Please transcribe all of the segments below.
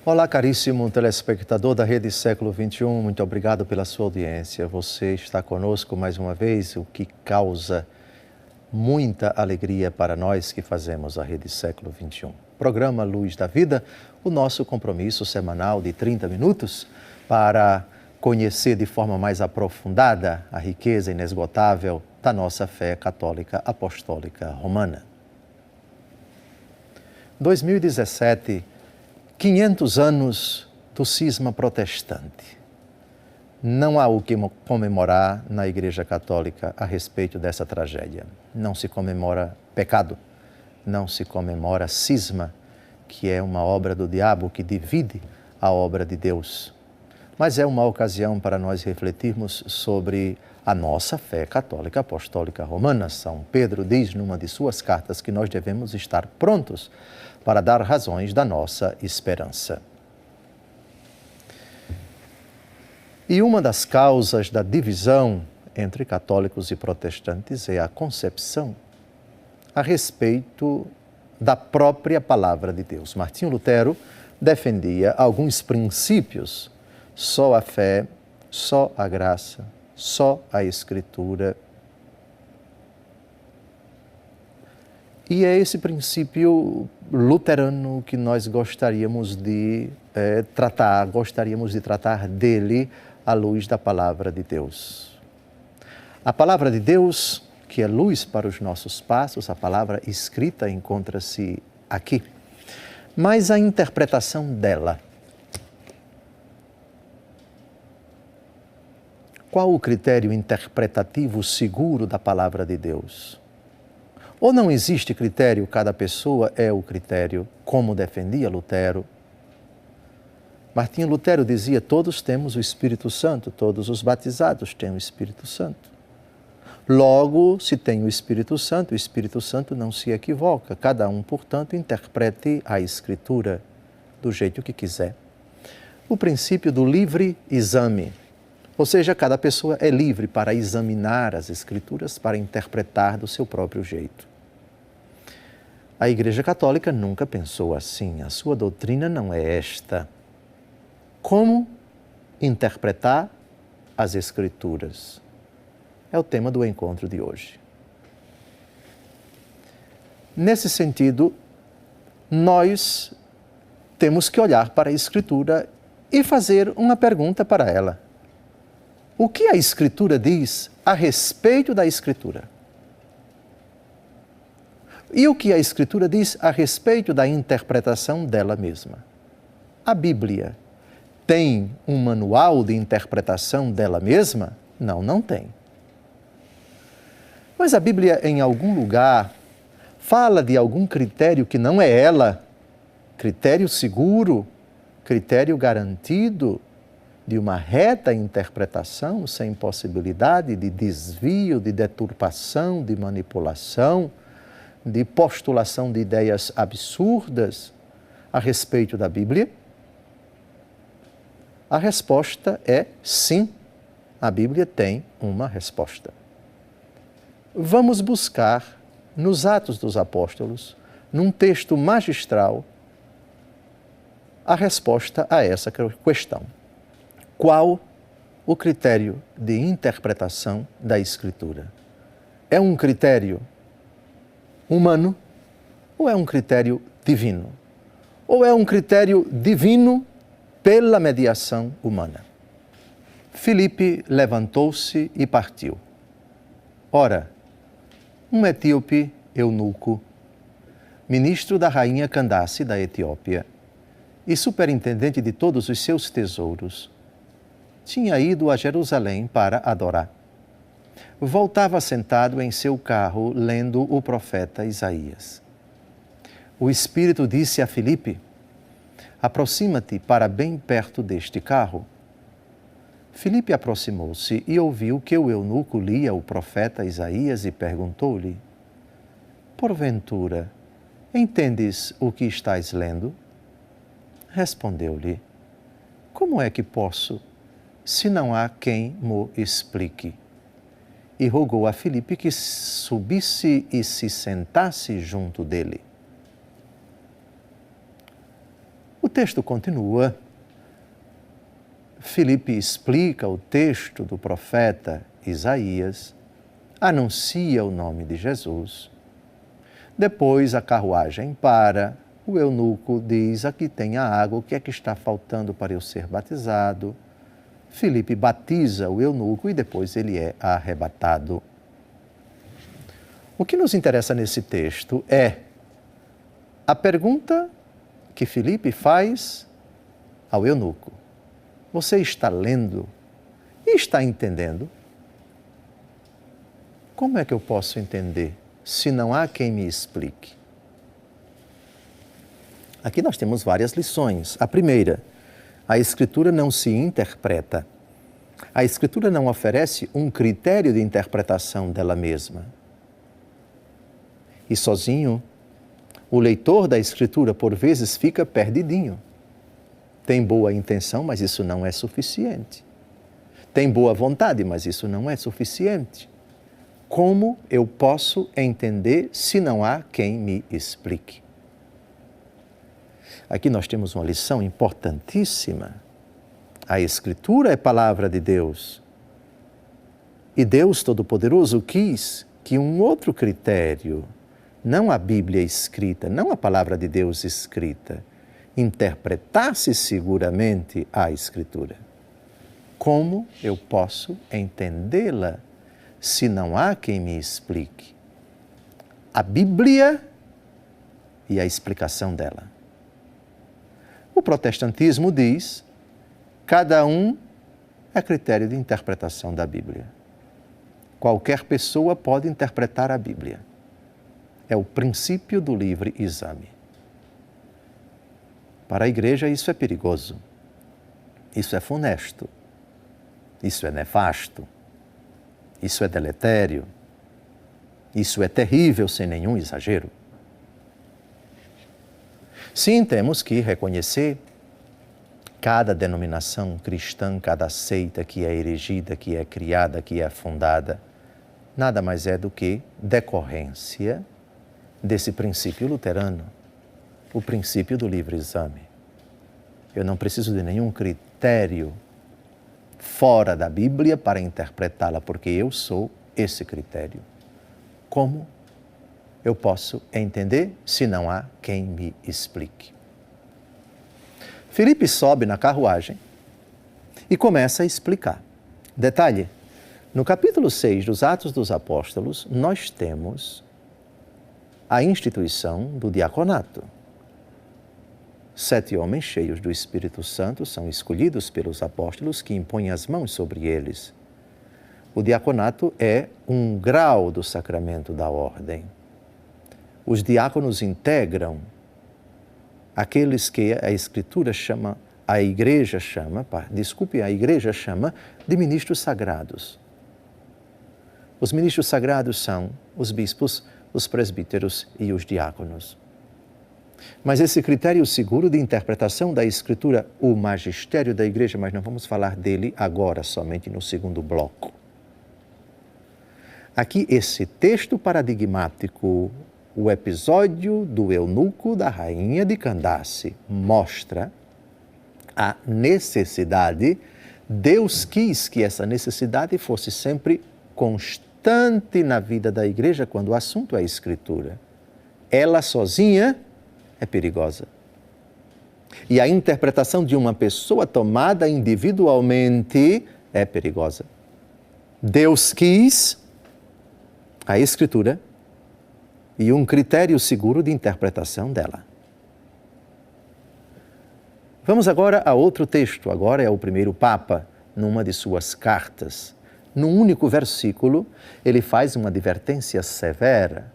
Olá, caríssimo telespectador da Rede Século XXI, muito obrigado pela sua audiência. Você está conosco mais uma vez, o que causa muita alegria para nós que fazemos a Rede Século XXI. Programa Luz da Vida, o nosso compromisso semanal de 30 minutos para conhecer de forma mais aprofundada a riqueza inesgotável da nossa fé católica apostólica romana. 2017, 500 anos do cisma protestante. Não há o que comemorar na Igreja Católica a respeito dessa tragédia. Não se comemora pecado, não se comemora cisma, que é uma obra do diabo que divide a obra de Deus. Mas é uma ocasião para nós refletirmos sobre a nossa fé católica apostólica romana. São Pedro diz numa de suas cartas que nós devemos estar prontos para dar razões da nossa esperança. E uma das causas da divisão entre católicos e protestantes é a concepção a respeito da própria palavra de Deus. Martinho Lutero defendia alguns princípios: só a fé, só a graça, só a Escritura. E é esse princípio luterano que nós gostaríamos de tratar dele à luz da Palavra de Deus. A Palavra de Deus, que é luz para os nossos passos, a palavra escrita encontra-se aqui. Mas a interpretação dela. Qual o critério interpretativo seguro da Palavra de Deus? Ou não existe critério, cada pessoa é o critério, como defendia Lutero? Martinho Lutero dizia: todos temos o Espírito Santo, todos os batizados têm o Espírito Santo. Logo, se tem o Espírito Santo não se equivoca. Cada um, portanto, interprete a Escritura do jeito que quiser. O princípio do livre exame. Ou seja, cada pessoa é livre para examinar as Escrituras, para interpretar do seu próprio jeito. A Igreja Católica nunca pensou assim, a sua doutrina não é esta. Como interpretar as Escrituras? É o tema do encontro de hoje. Nesse sentido, nós temos que olhar para a Escritura e fazer uma pergunta para ela. O que a Escritura diz a respeito da Escritura? E o que a Escritura diz a respeito da interpretação dela mesma? A Bíblia tem um manual de interpretação dela mesma? Não, não tem. Mas a Bíblia, em algum lugar, fala de algum critério que não é ela, critério seguro, critério garantido, de uma reta interpretação, sem possibilidade de desvio, de deturpação, de manipulação, de postulação de ideias absurdas a respeito da Bíblia? A resposta é sim, a Bíblia tem uma resposta. Vamos buscar nos Atos dos Apóstolos, num texto magistral, a resposta a essa questão. Qual o critério de interpretação da Escritura? É um critério humano ou é um critério divino? Ou é um critério divino pela mediação humana? Filipe levantou-se e partiu. Ora, um etíope eunuco, ministro da rainha Candace da Etiópia e superintendente de todos os seus tesouros, tinha ido a Jerusalém para adorar. Voltava sentado em seu carro, lendo o profeta Isaías. O Espírito disse a Filipe: aproxima-te para bem perto deste carro. Filipe aproximou-se e ouviu que o eunuco lia o profeta Isaías e perguntou-lhe: porventura, entendes o que estás lendo? Respondeu-lhe: como é que posso, se não há quem mo explique? E rogou a Filipe que subisse e se sentasse junto dele. O texto continua. Filipe explica o texto do profeta Isaías, anuncia o nome de Jesus. Depois a carruagem para, o eunuco diz: aqui tem a água, o que é que está faltando para eu ser batizado? Filipe batiza o eunuco e depois ele é arrebatado. O que nos interessa nesse texto é a pergunta que Filipe faz ao eunuco. Você está lendo e está entendendo? Como é que eu posso entender se não há quem me explique? Aqui nós temos várias lições. A primeira, a Escritura não se interpreta. A Escritura não oferece um critério de interpretação dela mesma. E sozinho, o leitor da Escritura, por vezes, fica perdidinho. Tem boa intenção, mas isso não é suficiente. Tem boa vontade, mas isso não é suficiente. Como eu posso entender se não há quem me explique? Aqui nós temos uma lição importantíssima. A Escritura é palavra de Deus. E Deus Todo-Poderoso quis que um outro critério, não a Bíblia escrita, não a palavra de Deus escrita, interpretasse seguramente a Escritura. Como eu posso entendê-la se não há quem me explique? A Bíblia e a explicação dela. O protestantismo diz: cada um é critério de interpretação da Bíblia. Qualquer pessoa pode interpretar a Bíblia. É o princípio do livre exame. Para a igreja isso é perigoso, isso é funesto, isso é nefasto, isso é deletério, isso é terrível sem nenhum exagero. Sim, temos que reconhecer cada denominação cristã, cada seita que é erigida, que é criada, que é fundada, nada mais é do que decorrência desse princípio luterano, o princípio do livre exame. Eu não preciso de nenhum critério fora da Bíblia para interpretá-la, porque eu sou esse critério. Como eu posso entender se não há quem me explique? Filipe sobe na carruagem e começa a explicar. Detalhe, no capítulo 6 dos Atos dos Apóstolos, nós temos a instituição do diaconato. 7 homens cheios do Espírito Santo são escolhidos pelos apóstolos que impõem as mãos sobre eles. O diaconato é um grau do sacramento da ordem. Os diáconos integram aqueles que a Escritura chama, a igreja chama de ministros sagrados. Os ministros sagrados são os bispos, os presbíteros e os diáconos. Mas esse critério seguro de interpretação da Escritura, o magistério da igreja, mas não vamos falar dele agora, somente no segundo bloco. Aqui, esse texto paradigmático, o episódio do eunuco da rainha de Candace, mostra a necessidade. Deus quis que essa necessidade fosse sempre constante na vida da igreja quando o assunto é a Escritura. Ela sozinha é perigosa. E a interpretação de uma pessoa tomada individualmente é perigosa. Deus quis a Escritura e um critério seguro de interpretação dela. Vamos agora a outro texto. Agora é o primeiro Papa, numa de suas cartas. Num único versículo, ele faz uma advertência severa.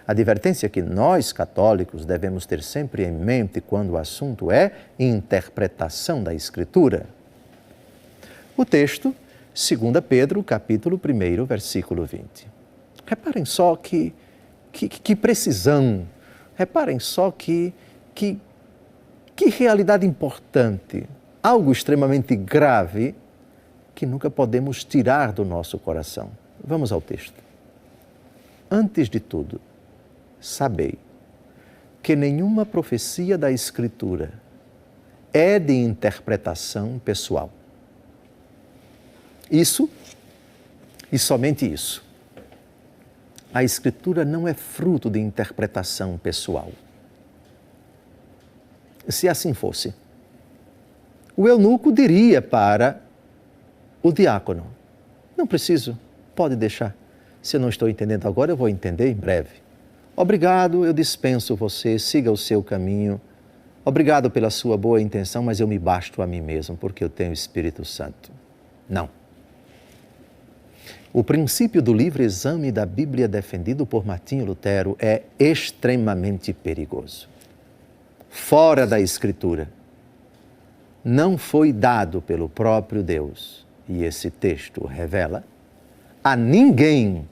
Advertência que nós, católicos, devemos ter sempre em mente quando o assunto é interpretação da Escritura. O texto, 2 Pedro, capítulo 1, versículo 20. Reparem só que precisão, reparem só que realidade importante, algo extremamente grave que nunca podemos tirar do nosso coração. Vamos ao texto. Antes de tudo, sabei que nenhuma profecia da Escritura é de interpretação pessoal. Isso, e somente isso. A Escritura não é fruto de interpretação pessoal. Se assim fosse, o eunuco diria para o diácono: não preciso, pode deixar. Se eu não estou entendendo agora, eu vou entender em breve. Obrigado, eu dispenso você, siga o seu caminho. Obrigado pela sua boa intenção, mas eu me basto a mim mesmo, porque eu tenho o Espírito Santo. Não. O princípio do livre exame da Bíblia defendido por Martinho Lutero é extremamente perigoso. Fora da Escritura, não foi dado pelo próprio Deus, e esse texto revela, a ninguém,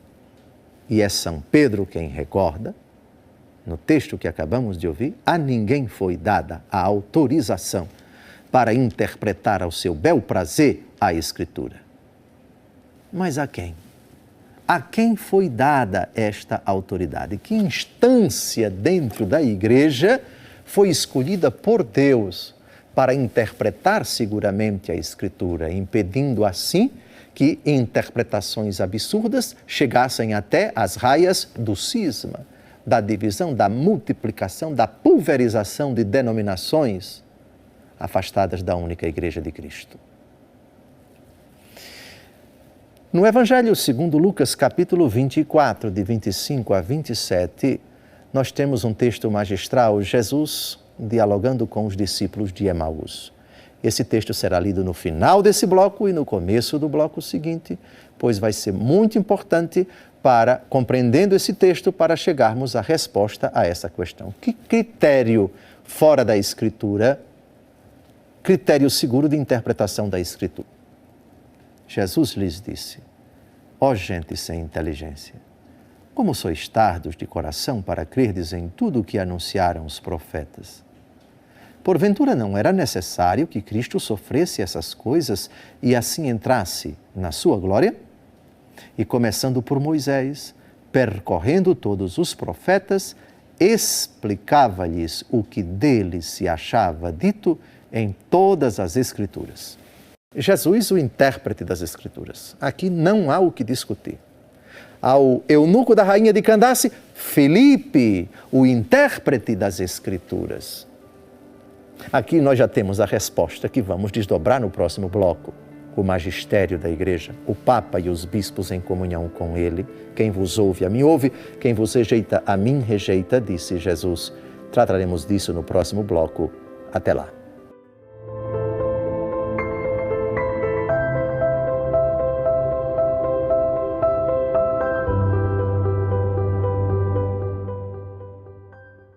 e é São Pedro quem recorda, no texto que acabamos de ouvir, a ninguém foi dada a autorização para interpretar ao seu bel prazer a Escritura. Mas a quem? A quem foi dada esta autoridade? Que instância dentro da Igreja foi escolhida por Deus para interpretar seguramente a Escritura, impedindo assim que interpretações absurdas chegassem até as raias do cisma, da divisão, da multiplicação, da pulverização de denominações afastadas da única Igreja de Cristo. No Evangelho segundo Lucas, capítulo 24, de 25 a 27, nós temos um texto magistral, Jesus dialogando com os discípulos de Emaús. Esse texto será lido no final desse bloco e no começo do bloco seguinte, pois vai ser muito importante para, compreendendo esse texto, para chegarmos à resposta a essa questão. Que critério fora da Escritura, critério seguro de interpretação da Escritura? Jesus lhes disse: ó gente sem inteligência, como sois tardos de coração para crerdes em tudo o que anunciaram os profetas? Porventura não era necessário que Cristo sofresse essas coisas e assim entrasse na sua glória? E começando por Moisés, percorrendo todos os profetas, explicava-lhes o que deles se achava dito em todas as Escrituras. Jesus, o intérprete das Escrituras. Aqui não há o que discutir. Ao eunuco da rainha de Candace, Filipe, o intérprete das Escrituras. Aqui nós já temos a resposta que vamos desdobrar no próximo bloco. O magistério da Igreja, o Papa e os bispos em comunhão com ele. Quem vos ouve, a mim ouve. Quem vos rejeita, a mim rejeita, disse Jesus. Trataremos disso no próximo bloco. Até lá.